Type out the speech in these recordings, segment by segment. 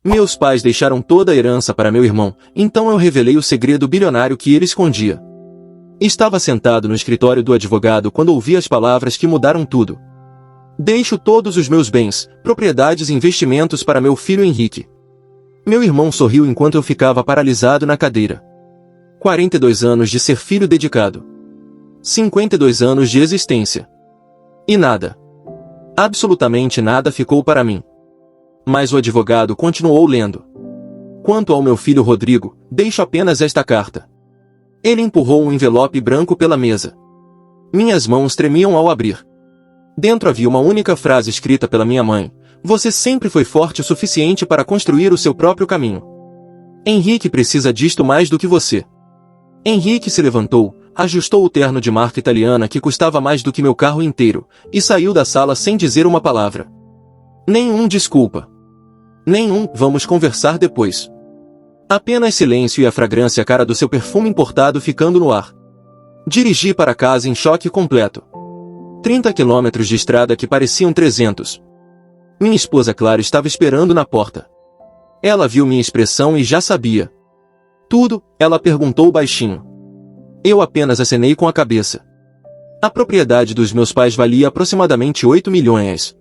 Meus pais deixaram toda a herança para meu irmão, então eu revelei o segredo bilionário que ele escondia. Estava sentado no escritório do advogado quando ouvi as palavras que mudaram tudo. Deixo todos os meus bens, propriedades e investimentos para meu filho Henrique. Meu irmão sorriu enquanto eu ficava paralisado na cadeira. 42 anos de ser filho dedicado. 52 anos de existência. E nada. Absolutamente nada ficou para mim. Mas o advogado continuou lendo. Quanto ao meu filho Rodrigo, deixo apenas esta carta. Ele empurrou um envelope branco pela mesa. Minhas mãos tremiam ao abrir. Dentro havia uma única frase escrita pela minha mãe: "Você sempre foi forte o suficiente para construir o seu próprio caminho. Henrique precisa disto mais do que você." Henrique se levantou, ajustou o terno de marca italiana que custava mais do que meu carro inteiro, e saiu da sala sem dizer uma palavra. Nenhum desculpa. Nenhum "vamos conversar depois." Apenas silêncio e a fragrância cara do seu perfume importado ficando no ar. Dirigi para casa em choque completo. 30 quilômetros de estrada que pareciam 300. Minha esposa Clara estava esperando na porta. Ela viu minha expressão e já sabia. Tudo, ela perguntou baixinho. Eu apenas acenei com a cabeça. A propriedade dos meus pais valia aproximadamente 8 milhões.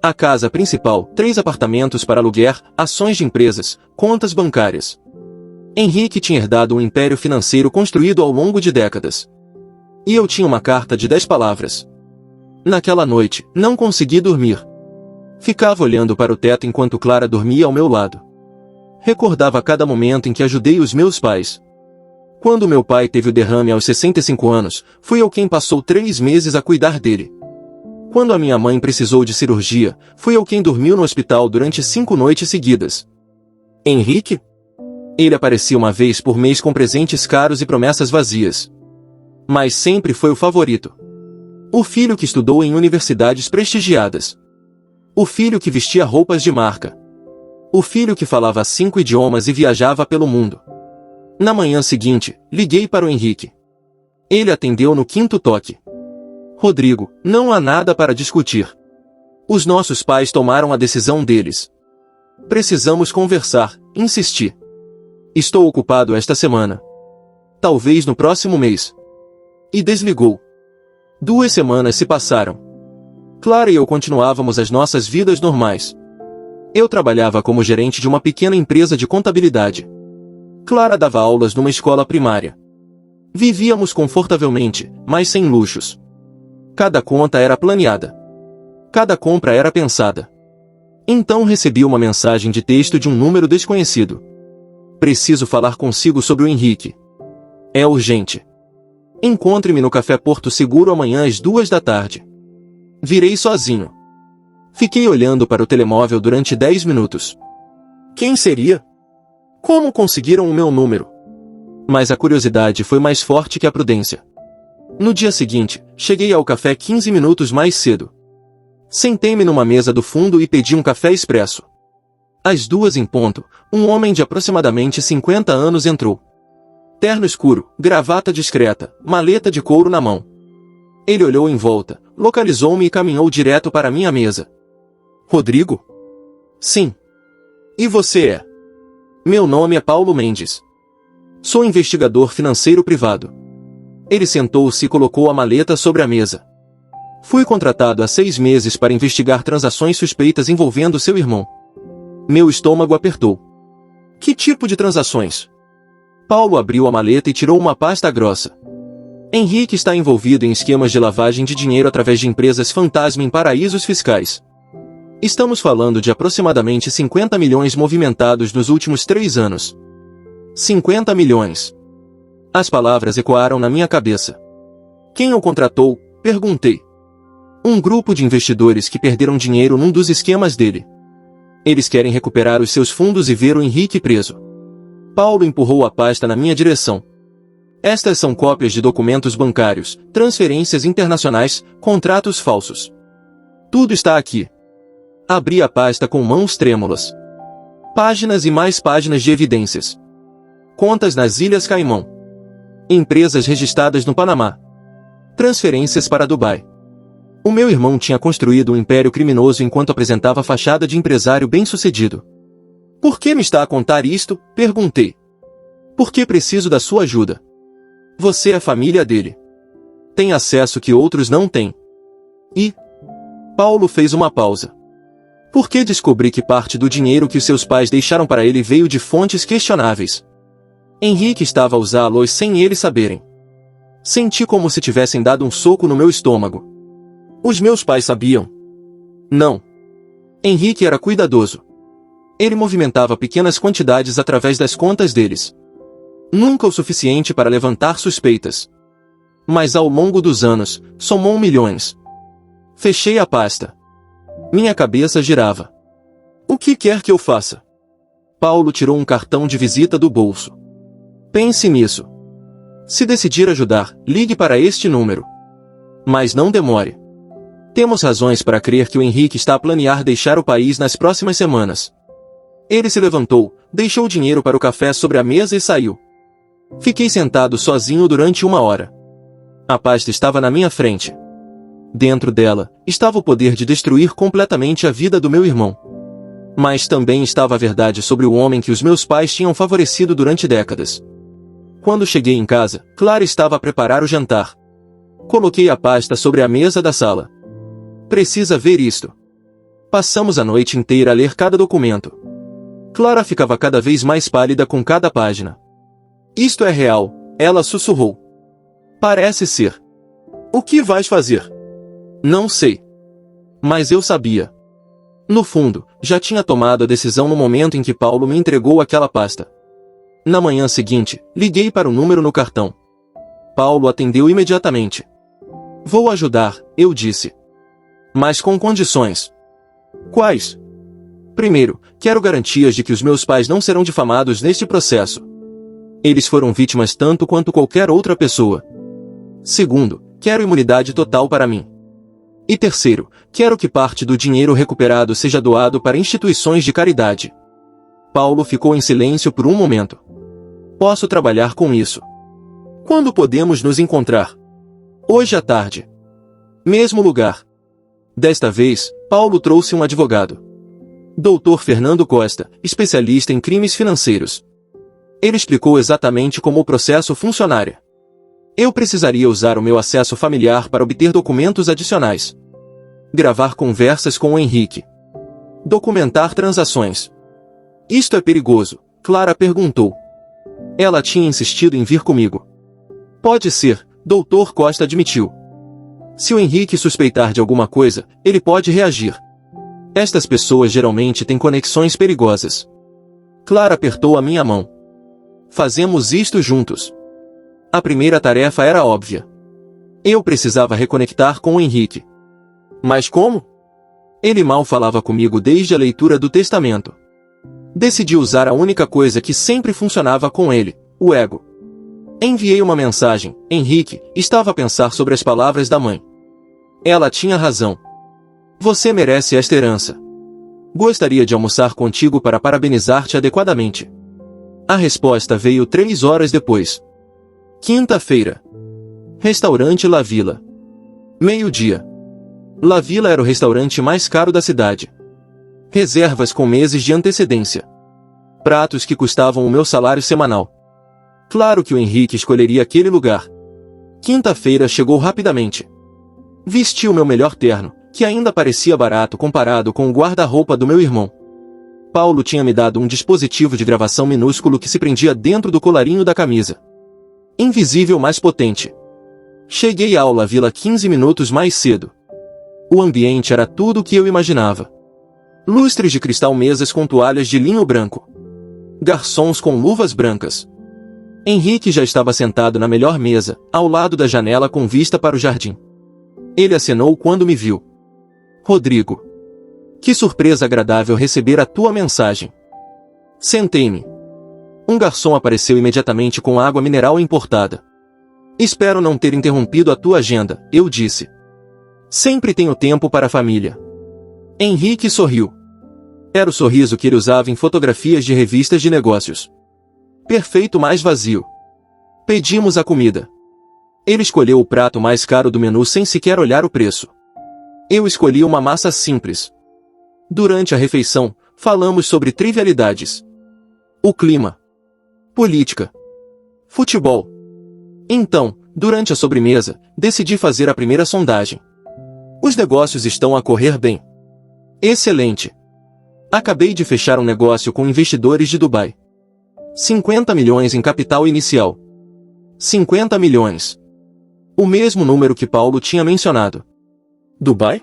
A casa principal, 3 apartamentos para aluguer, ações de empresas, contas bancárias. Henrique tinha herdado um império financeiro construído ao longo de décadas. E eu tinha uma carta de 10 palavras. Naquela noite, não consegui dormir. Ficava olhando para o teto enquanto Clara dormia ao meu lado. Recordava cada momento em que ajudei os meus pais. Quando meu pai teve o derrame aos 65 anos, fui eu quem passou 3 meses a cuidar dele. Quando a minha mãe precisou de cirurgia, fui eu quem dormiu no hospital durante 5 noites seguidas. Henrique? Ele aparecia uma vez por mês com presentes caros e promessas vazias. Mas sempre foi o favorito. O filho que estudou em universidades prestigiadas. O filho que vestia roupas de marca. O filho que falava 5 idiomas e viajava pelo mundo. Na manhã seguinte, liguei para o Henrique. Ele atendeu no 5º toque. Rodrigo, não há nada para discutir. Os nossos pais tomaram a decisão deles. Precisamos conversar, insisti. Estou ocupado esta semana. Talvez no próximo mês. E desligou. 2 semanas se passaram. Clara e eu continuávamos as nossas vidas normais. Eu trabalhava como gerente de uma pequena empresa de contabilidade. Clara dava aulas numa escola primária. Vivíamos confortavelmente, mas sem luxos. Cada conta era planeada. Cada compra era pensada. Então recebi uma mensagem de texto de um número desconhecido. Preciso falar consigo sobre o Henrique. É urgente. Encontre-me no Café Porto Seguro amanhã às 2 da tarde. Virei sozinho. Fiquei olhando para o telemóvel durante 10 minutos. Quem seria? Como conseguiram o meu número? Mas a curiosidade foi mais forte que a prudência. No dia seguinte, cheguei ao café 15 minutos mais cedo. Sentei-me numa mesa do fundo e pedi um café expresso. Às 2 em ponto, um homem de aproximadamente 50 anos entrou. Terno escuro, gravata discreta, maleta de couro na mão. Ele olhou em volta, localizou-me e caminhou direto para minha mesa. Rodrigo? Sim. E você é? Meu nome é Paulo Mendes. Sou investigador financeiro privado. Ele sentou-se e colocou a maleta sobre a mesa. Fui contratado há 6 meses para investigar transações suspeitas envolvendo seu irmão. Meu estômago apertou. Que tipo de transações? Paulo abriu a maleta e tirou uma pasta grossa. Henrique está envolvido em esquemas de lavagem de dinheiro através de empresas fantasma em paraísos fiscais. Estamos falando de aproximadamente 50 milhões movimentados nos últimos 3 anos. 50 milhões. As palavras ecoaram na minha cabeça. Quem o contratou? Perguntei. Um grupo de investidores que perderam dinheiro num dos esquemas dele. Eles querem recuperar os seus fundos e ver o Henrique preso. Paulo empurrou a pasta na minha direção. Estas são cópias de documentos bancários, transferências internacionais, contratos falsos. Tudo está aqui. Abri a pasta com mãos trêmulas. Páginas e mais páginas de evidências. Contas nas Ilhas Caimão. Empresas registradas no Panamá. Transferências para Dubai. O meu irmão tinha construído um império criminoso enquanto apresentava a fachada de empresário bem-sucedido. Por que me está a contar isto? Perguntei. Porque preciso da sua ajuda. Você é a família dele. Tem acesso que outros não têm. E... Paulo fez uma pausa. Porque descobri que parte do dinheiro que os seus pais deixaram para ele veio de fontes questionáveis. Henrique estava a usá-los sem eles saberem. Senti como se tivessem dado um soco no meu estômago. Os meus pais sabiam? Não. Henrique era cuidadoso. Ele movimentava pequenas quantidades através das contas deles. Nunca o suficiente para levantar suspeitas. Mas ao longo dos anos, somou milhões. Fechei a pasta. Minha cabeça girava. O que quer que eu faça? Paulo tirou um cartão de visita do bolso. Pense nisso. Se decidir ajudar, ligue para este número. Mas não demore. Temos razões para crer que o Henrique está a planear deixar o país nas próximas semanas. Ele se levantou, deixou o dinheiro para o café sobre a mesa e saiu. Fiquei sentado sozinho durante 1 hora. A pasta estava na minha frente. Dentro dela, estava o poder de destruir completamente a vida do meu irmão. Mas também estava a verdade sobre o homem que os meus pais tinham favorecido durante décadas. Quando cheguei em casa, Clara estava a preparar o jantar. Coloquei a pasta sobre a mesa da sala. Precisa ver isto. Passamos a noite inteira a ler cada documento. Clara ficava cada vez mais pálida com cada página. Isto é real, ela sussurrou. Parece ser. O que vais fazer? Não sei. Mas eu sabia. No fundo, já tinha tomado a decisão no momento em que Paulo me entregou aquela pasta. Na manhã seguinte, liguei para o número no cartão. Paulo atendeu imediatamente. Vou ajudar, eu disse. Mas com condições. Quais? Primeiro, quero garantias de que os meus pais não serão difamados neste processo. Eles foram vítimas tanto quanto qualquer outra pessoa. Segundo, quero imunidade total para mim. E terceiro, quero que parte do dinheiro recuperado seja doado para instituições de caridade. Paulo ficou em silêncio por um momento. Posso trabalhar com isso. Quando podemos nos encontrar? Hoje à tarde. Mesmo lugar. Desta vez, Paulo trouxe um advogado. Dr. Fernando Costa, especialista em crimes financeiros. Ele explicou exatamente como o processo funcionaria. Eu precisaria usar o meu acesso familiar para obter documentos adicionais. Gravar conversas com o Henrique. Documentar transações. Isto é perigoso, Clara perguntou. Ela tinha insistido em vir comigo. Pode ser, Dr. Costa admitiu. Se o Henrique suspeitar de alguma coisa, ele pode reagir. Estas pessoas geralmente têm conexões perigosas. Clara apertou a minha mão. Fazemos isto juntos. A primeira tarefa era óbvia. Eu precisava reconectar com o Henrique. Mas como? Ele mal falava comigo desde a leitura do testamento. Decidi usar a única coisa que sempre funcionava com ele, o ego. Enviei uma mensagem. Henrique estava a pensar sobre as palavras da mãe. Ela tinha razão. Você merece esta herança. Gostaria de almoçar contigo para parabenizar-te adequadamente. A resposta veio 3 horas depois. Quinta-feira. Restaurante La Villa. Meio-dia. La Villa era o restaurante mais caro da cidade. Reservas com meses de antecedência. Pratos que custavam o meu salário semanal. Claro que o Henrique escolheria aquele lugar. Quinta-feira chegou rapidamente. Vesti o meu melhor terno, que ainda parecia barato comparado com o guarda-roupa do meu irmão. Paulo tinha me dado um dispositivo de gravação minúsculo que se prendia dentro do colarinho da camisa. Invisível mais potente. Cheguei à La Villa 15 minutos mais cedo. O ambiente era tudo o que eu imaginava. Lustres de cristal, mesas com toalhas de linho branco. Garçons com luvas brancas. Henrique já estava sentado na melhor mesa, ao lado da janela com vista para o jardim. Ele acenou quando me viu. Rodrigo. Que surpresa agradável receber a tua mensagem. Sentei-me. Um garçom apareceu imediatamente com água mineral importada. Espero não ter interrompido a tua agenda, eu disse. Sempre tenho tempo para a família. Henrique sorriu. Era o sorriso que ele usava em fotografias de revistas de negócios. Perfeito, mais vazio. Pedimos a comida. Ele escolheu o prato mais caro do menu sem sequer olhar o preço. Eu escolhi uma massa simples. Durante a refeição, Falamos sobre trivialidades. O clima. Política. Futebol. Então, durante a sobremesa, decidi fazer a primeira sondagem. Os negócios estão a correr bem. Excelente. Acabei de fechar um negócio com investidores de Dubai. 50 milhões em capital inicial. 50 milhões. O mesmo número que Paulo tinha mencionado. Dubai?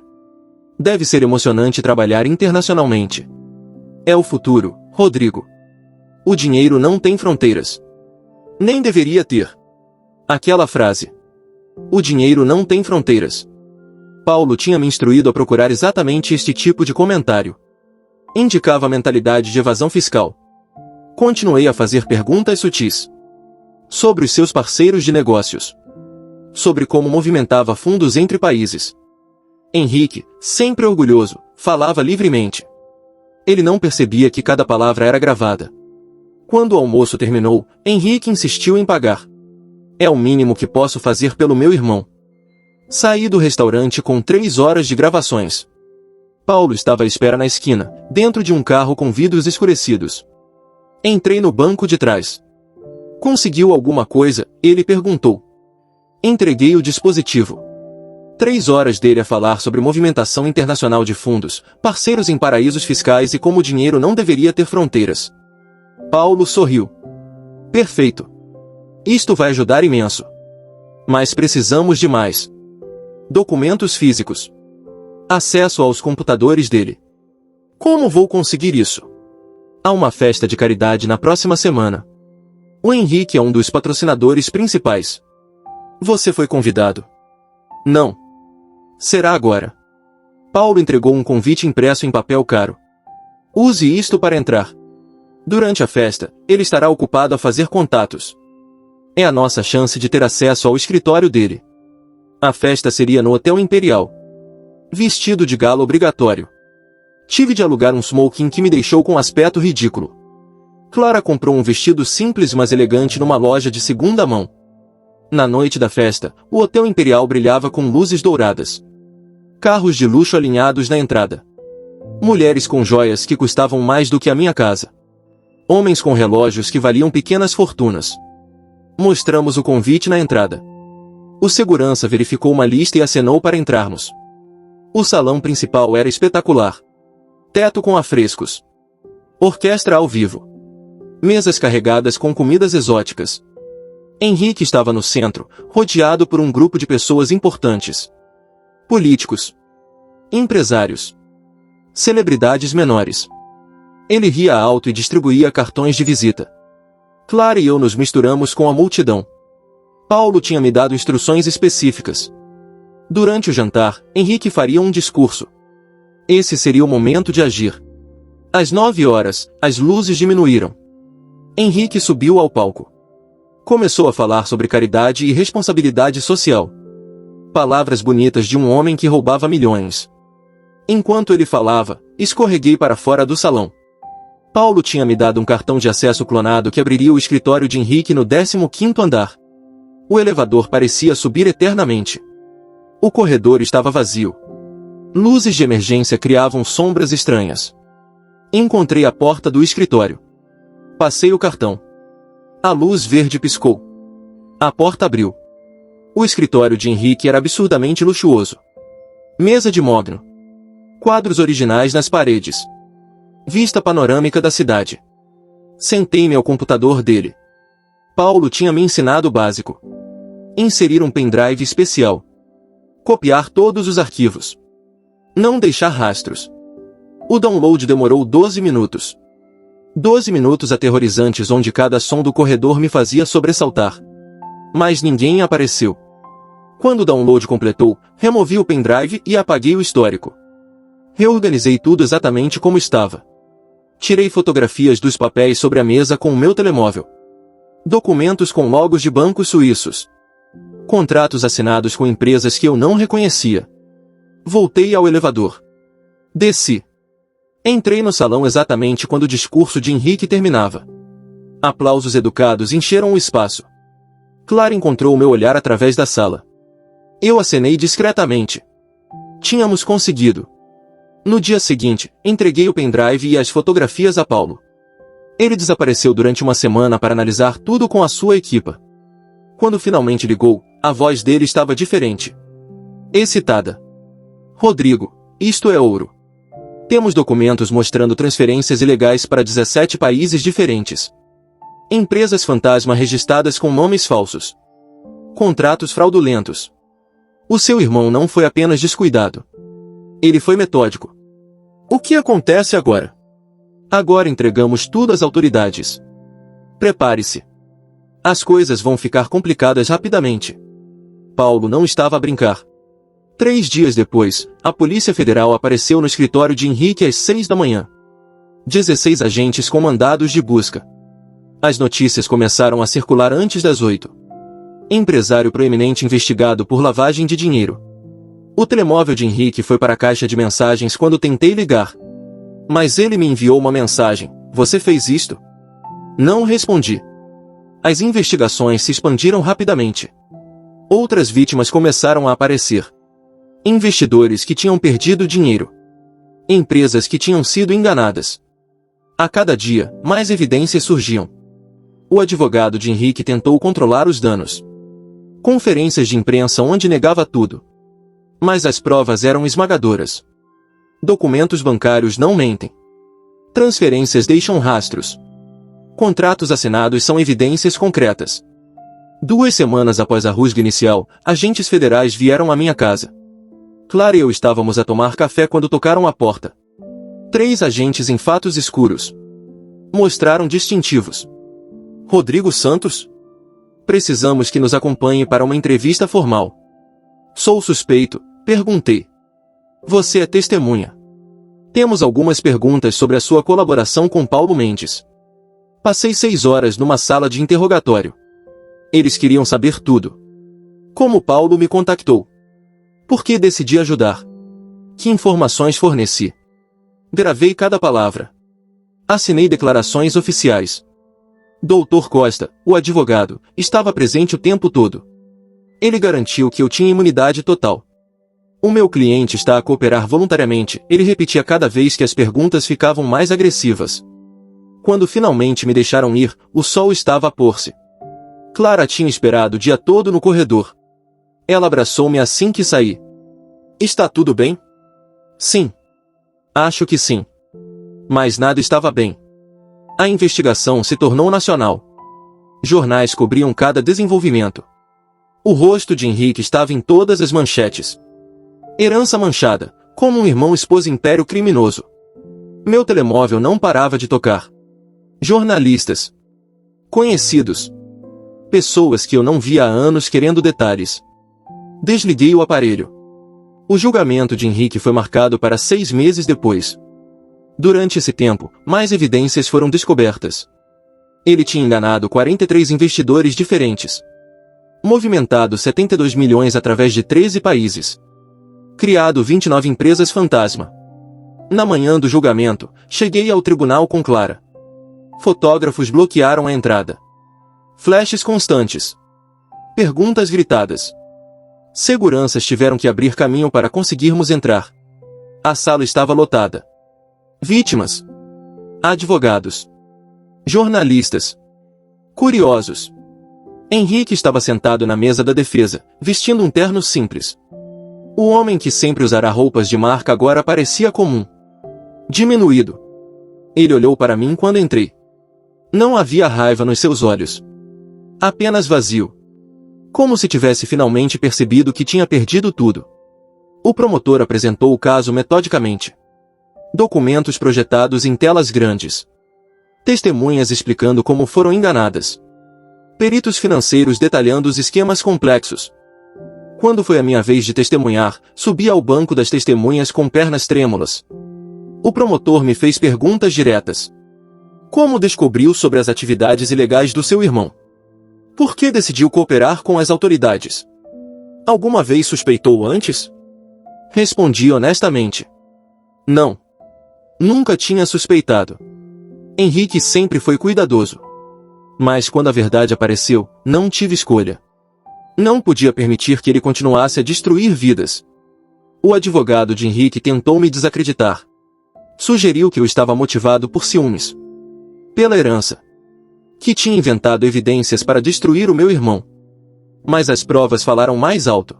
Deve ser emocionante trabalhar internacionalmente. É o futuro, Rodrigo. O dinheiro não tem fronteiras. Nem deveria ter. Aquela frase. O dinheiro não tem fronteiras. Paulo tinha me instruído a procurar exatamente este tipo de comentário. Indicava a mentalidade de evasão fiscal. Continuei a fazer perguntas sutis. Sobre os seus parceiros de negócios. Sobre como movimentava fundos entre países. Henrique, sempre orgulhoso, falava livremente. Ele não percebia que cada palavra era gravada. Quando o almoço terminou, Henrique insistiu em pagar. É o mínimo que posso fazer pelo meu irmão. Saí do restaurante com 3 horas de gravações. Paulo estava à espera na esquina, dentro de um carro com vidros escurecidos. Entrei no banco de trás. Conseguiu alguma coisa? Ele perguntou. Entreguei o dispositivo. 3 horas dele a falar sobre movimentação internacional de fundos, parceiros em paraísos fiscais e como o dinheiro não deveria ter fronteiras. Paulo sorriu. Perfeito. Isto vai ajudar imenso. Mas precisamos de mais. Documentos físicos. Acesso aos computadores dele. Como vou conseguir isso? Há uma festa de caridade na próxima semana. O Henrique é um dos patrocinadores principais. Você foi convidado? Não. Será agora. Paulo entregou um convite impresso em papel caro. Use isto para entrar. Durante a festa, ele estará ocupado a fazer contatos. É a nossa chance de ter acesso ao escritório dele. A festa seria no Hotel Imperial. Vestido de gala obrigatório. Tive de alugar um smoking que me deixou com aspecto ridículo. Clara comprou um vestido simples mas elegante numa loja de segunda mão. Na noite da festa, o Hotel Imperial brilhava com luzes douradas. Carros de luxo alinhados na entrada. Mulheres com joias que custavam mais do que a minha casa. Homens com relógios que valiam pequenas fortunas. Mostramos o convite na entrada. O segurança verificou uma lista e acenou para entrarmos. O salão principal era espetacular. Teto com afrescos. Orquestra ao vivo. Mesas carregadas com comidas exóticas. Henrique estava no centro, rodeado por um grupo de pessoas importantes. Políticos. Empresários. Celebridades menores. Ele ria alto e distribuía cartões de visita. Clara e eu nos misturamos com a multidão. Paulo tinha me dado instruções específicas. Durante o jantar, Henrique faria um discurso. Esse seria o momento de agir. Às 9 horas, as luzes diminuíram. Henrique subiu ao palco. Começou a falar sobre caridade e responsabilidade social. Palavras bonitas de um homem que roubava milhões. Enquanto ele falava, escorreguei para fora do salão. Paulo tinha me dado um cartão de acesso clonado que abriria o escritório de Henrique no 15º andar. O elevador parecia subir eternamente. O corredor estava vazio. Luzes de emergência criavam sombras estranhas. Encontrei a porta do escritório. Passei o cartão. A luz verde piscou. A porta abriu. O escritório de Henrique era absurdamente luxuoso. Mesa de mogno. Quadros originais nas paredes. Vista panorâmica da cidade. Sentei-me ao computador dele. Paulo tinha me ensinado o básico. Inserir um pendrive especial. Copiar todos os arquivos. Não deixar rastros. O download demorou 12 minutos. 12 minutos aterrorizantes onde cada som do corredor me fazia sobressaltar. Mas ninguém apareceu. Quando o download completou, removi o pendrive e apaguei o histórico. Reorganizei tudo exatamente como estava. Tirei fotografias dos papéis sobre a mesa com o meu telemóvel. Documentos com logos de bancos suíços. Contratos assinados com empresas que eu não reconhecia. Voltei ao elevador. Desci. Entrei no salão exatamente quando o discurso de Henrique terminava. Aplausos educados encheram o espaço. Clara encontrou o meu olhar através da sala. Eu acenei discretamente. Tínhamos conseguido. No dia seguinte, entreguei o pendrive e as fotografias a Paulo. Ele desapareceu durante uma semana para analisar tudo com a sua equipa. Quando finalmente ligou, a voz dele estava diferente. Excitada. Rodrigo, isto é ouro. Temos documentos mostrando transferências ilegais para 17 países diferentes. Empresas fantasma registradas com nomes falsos. Contratos fraudulentos. O seu irmão não foi apenas descuidado. Ele foi metódico. O que acontece agora? Agora entregamos tudo às autoridades. Prepare-se. As coisas vão ficar complicadas rapidamente. Paulo não estava a brincar. 3 dias depois, a Polícia Federal apareceu no escritório de Henrique às 6 da manhã. 16 agentes com mandados de busca. As notícias começaram a circular antes das 8. Empresário proeminente investigado por lavagem de dinheiro. O telemóvel de Henrique foi para a caixa de mensagens quando tentei ligar. Mas ele me enviou uma mensagem: "Você fez isto?" Não respondi. As investigações se expandiram rapidamente. Outras vítimas começaram a aparecer. Investidores que tinham perdido dinheiro. Empresas que tinham sido enganadas. A cada dia, mais evidências surgiam. O advogado de Henrique tentou controlar os danos. Conferências de imprensa onde negava tudo. Mas as provas eram esmagadoras. Documentos bancários não mentem. Transferências deixam rastros. Contratos assinados são evidências concretas. 2 semanas após a rusga inicial, agentes federais vieram à minha casa. Clara e eu estávamos a tomar café quando tocaram a porta. 3 agentes em fatos escuros. Mostraram distintivos. Rodrigo Santos? Precisamos que nos acompanhe para uma entrevista formal. Sou suspeito, perguntei. Você é testemunha. Temos algumas perguntas sobre a sua colaboração com Paulo Mendes. Passei 6 horas numa sala de interrogatório. Eles queriam saber tudo. Como Paulo me contactou? Por que decidi ajudar? Que informações forneci? Gravei cada palavra. Assinei declarações oficiais. Dr. Costa, o advogado, estava presente o tempo todo. Ele garantiu que eu tinha imunidade total. O meu cliente está a cooperar voluntariamente, ele repetia cada vez que as perguntas ficavam mais agressivas. Quando finalmente me deixaram ir, o sol estava a pôr-se. Clara tinha esperado o dia todo no corredor. Ela abraçou-me assim que saí. Está tudo bem? Sim. Acho que sim. Mas nada estava bem. A investigação se tornou nacional. Jornais cobriam cada desenvolvimento. O rosto de Henrique estava em todas as manchetes. Herança manchada, como um irmão expôs império criminoso. Meu telemóvel não parava de tocar. Jornalistas. Conhecidos. Pessoas que eu não via há anos querendo detalhes. Desliguei o aparelho. O julgamento de Henrique foi marcado para 6 meses depois. Durante esse tempo, mais evidências foram descobertas. Ele tinha enganado 43 investidores diferentes. Movimentado 72 milhões através de 13 países. Criado 29 empresas fantasma. Na manhã do julgamento, cheguei ao tribunal com Clara. Fotógrafos bloquearam a entrada. Flashes constantes. Perguntas gritadas. Seguranças tiveram que abrir caminho para conseguirmos entrar. A sala estava lotada. Vítimas. Advogados. Jornalistas. Curiosos. Henrique estava sentado na mesa da defesa, vestindo um terno simples. O homem que sempre usara roupas de marca agora parecia comum. Diminuído. Ele olhou para mim quando entrei. Não havia raiva nos seus olhos. Apenas vazio. Como se tivesse finalmente percebido que tinha perdido tudo. O promotor apresentou o caso metodicamente. Documentos projetados em telas grandes. Testemunhas explicando como foram enganadas. Peritos financeiros detalhando os esquemas complexos. Quando foi a minha vez de testemunhar, subi ao banco das testemunhas com pernas trêmulas. O promotor me fez perguntas diretas. Como descobriu sobre as atividades ilegais do seu irmão? Por que decidiu cooperar com as autoridades? Alguma vez suspeitou antes? Respondi honestamente. Não. Nunca tinha suspeitado. Henrique sempre foi cuidadoso. Mas quando a verdade apareceu, não tive escolha. Não podia permitir que ele continuasse a destruir vidas. O advogado de Henrique tentou me desacreditar. Sugeriu que eu estava motivado por ciúmes. Pela herança. Que tinha inventado evidências para destruir o meu irmão. Mas as provas falaram mais alto.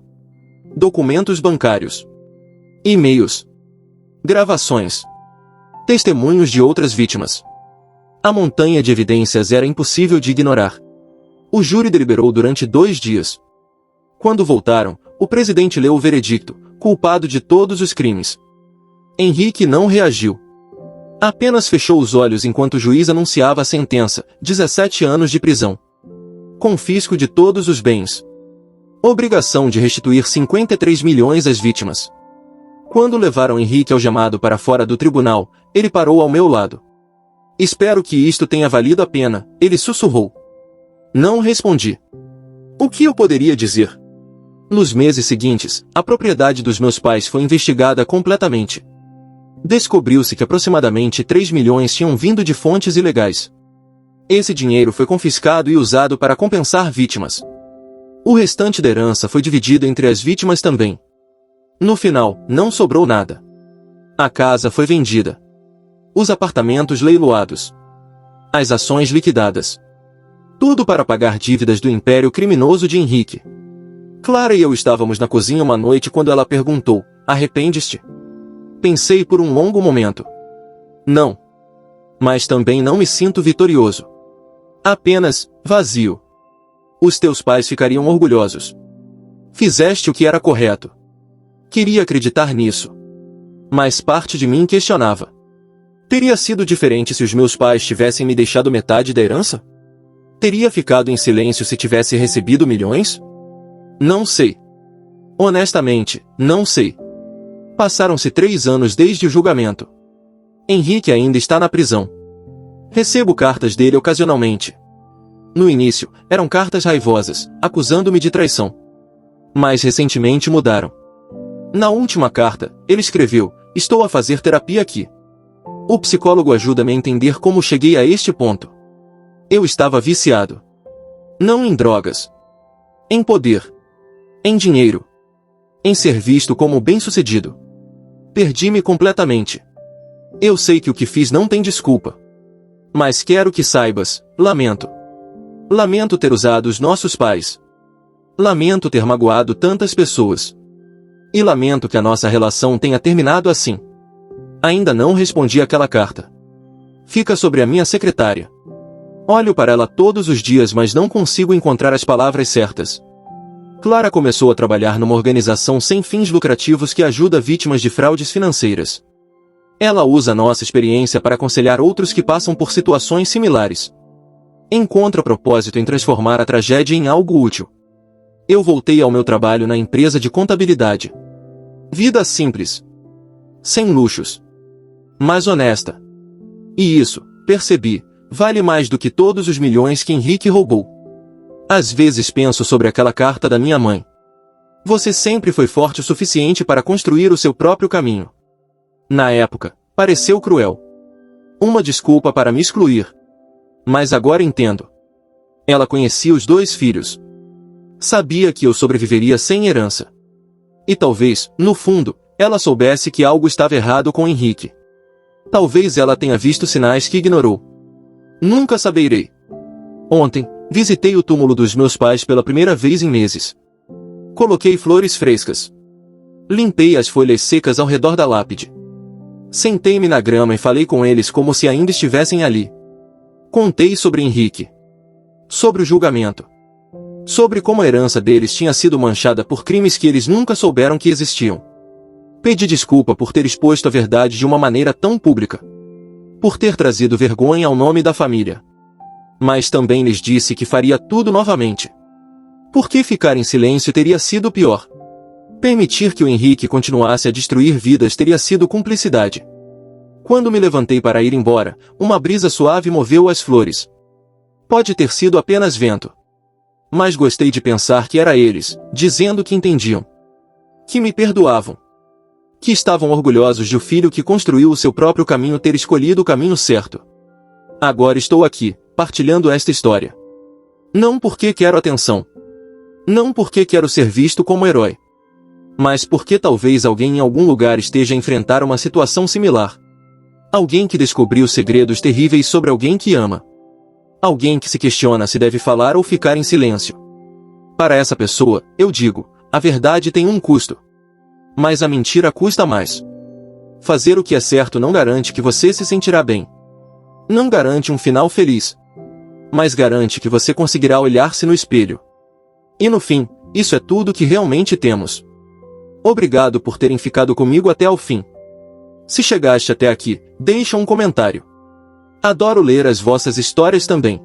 Documentos bancários. E-mails. Gravações. Testemunhos de outras vítimas. A montanha de evidências era impossível de ignorar. O júri deliberou durante 2 dias. Quando voltaram, o presidente leu o veredicto, culpado de todos os crimes. Henrique não reagiu. Apenas fechou os olhos enquanto o juiz anunciava a sentença, 17 anos de prisão. Confisco de todos os bens. Obrigação de restituir 53 milhões às vítimas. Quando levaram Henrique algemado para fora do tribunal, ele parou ao meu lado. Espero que isto tenha valido a pena, ele sussurrou. Não respondi. O que eu poderia dizer? Nos meses seguintes, a propriedade dos meus pais foi investigada completamente. Descobriu-se que aproximadamente 3 milhões tinham vindo de fontes ilegais. Esse dinheiro foi confiscado e usado para compensar vítimas. O restante da herança foi dividido entre as vítimas também. No final, não sobrou nada. A casa foi vendida. Os apartamentos leiloados. As ações liquidadas. Tudo para pagar dívidas do império criminoso de Henrique. Clara e eu estávamos na cozinha uma noite quando ela perguntou, arrependes-te? Pensei por um longo momento. Não. Mas também não me sinto vitorioso. Apenas, vazio. Os teus pais ficariam orgulhosos. Fizeste o que era correto. Queria acreditar nisso. Mas parte de mim questionava. Teria sido diferente se os meus pais tivessem me deixado metade da herança? Teria ficado em silêncio se tivesse recebido milhões? Não sei. Honestamente, não sei. Passaram-se 3 anos desde o julgamento. Henrique ainda está na prisão. Recebo cartas dele ocasionalmente. No início, eram cartas raivosas, acusando-me de traição. Mas recentemente mudaram. Na última carta, ele escreveu, estou a fazer terapia aqui. O psicólogo ajuda-me a entender como cheguei a este ponto. Eu estava viciado. Não em drogas. Em poder. Em dinheiro. Em ser visto como bem-sucedido. Perdi-me completamente. Eu sei que o que fiz não tem desculpa. Mas quero que saibas, lamento. Lamento ter usado os nossos pais. Lamento ter magoado tantas pessoas. E lamento que a nossa relação tenha terminado assim. Ainda não respondi aquela carta. Fica sobre a minha secretária. Olho para ela todos os dias, mas não consigo encontrar as palavras certas. Clara começou a trabalhar numa organização sem fins lucrativos que ajuda vítimas de fraudes financeiras. Ela usa nossa experiência para aconselhar outros que passam por situações similares. Encontra propósito em transformar a tragédia em algo útil. Eu voltei ao meu trabalho na empresa de contabilidade. Vida simples. Sem luxos. Mas honesta. E isso, percebi, vale mais do que todos os milhões que Henrique roubou. Às vezes penso sobre aquela carta da minha mãe. Você sempre foi forte o suficiente para construir o seu próprio caminho. Na época, pareceu cruel. Uma desculpa para me excluir. Mas agora entendo. Ela conhecia os 2 filhos. Sabia que eu sobreviveria sem herança. E talvez, no fundo, ela soubesse que algo estava errado com Henrique. Talvez ela tenha visto sinais que ignorou. Nunca saberei. Ontem, visitei o túmulo dos meus pais pela primeira vez em meses. Coloquei flores frescas. Limpei as folhas secas ao redor da lápide. Sentei-me na grama e falei com eles como se ainda estivessem ali. Contei sobre Henrique. Sobre o julgamento. Sobre como a herança deles tinha sido manchada por crimes que eles nunca souberam que existiam. Pedi desculpa por ter exposto a verdade de uma maneira tão pública. Por ter trazido vergonha ao nome da família. Mas também lhes disse que faria tudo novamente. Porque ficar em silêncio teria sido pior. Permitir que o Henrique continuasse a destruir vidas teria sido cumplicidade. Quando me levantei para ir embora, uma brisa suave moveu as flores. Pode ter sido apenas vento. Mas gostei de pensar que era eles, dizendo que entendiam. Que me perdoavam. Que estavam orgulhosos de o filho que construiu o seu próprio caminho ter escolhido o caminho certo. Agora estou aqui, partilhando esta história. Não porque quero atenção. Não porque quero ser visto como herói. Mas porque talvez alguém em algum lugar esteja a enfrentar uma situação similar. Alguém que descobriu segredos terríveis sobre alguém que ama. Alguém que se questiona se deve falar ou ficar em silêncio. Para essa pessoa, eu digo, a verdade tem um custo. Mas a mentira custa mais. Fazer o que é certo não garante que você se sentirá bem. Não garante um final feliz. Mas garante que você conseguirá olhar-se no espelho. E no fim, isso é tudo que realmente temos. Obrigado por terem ficado comigo até ao fim. Se chegaste até aqui, deixa um comentário. Adoro ler as vossas histórias também.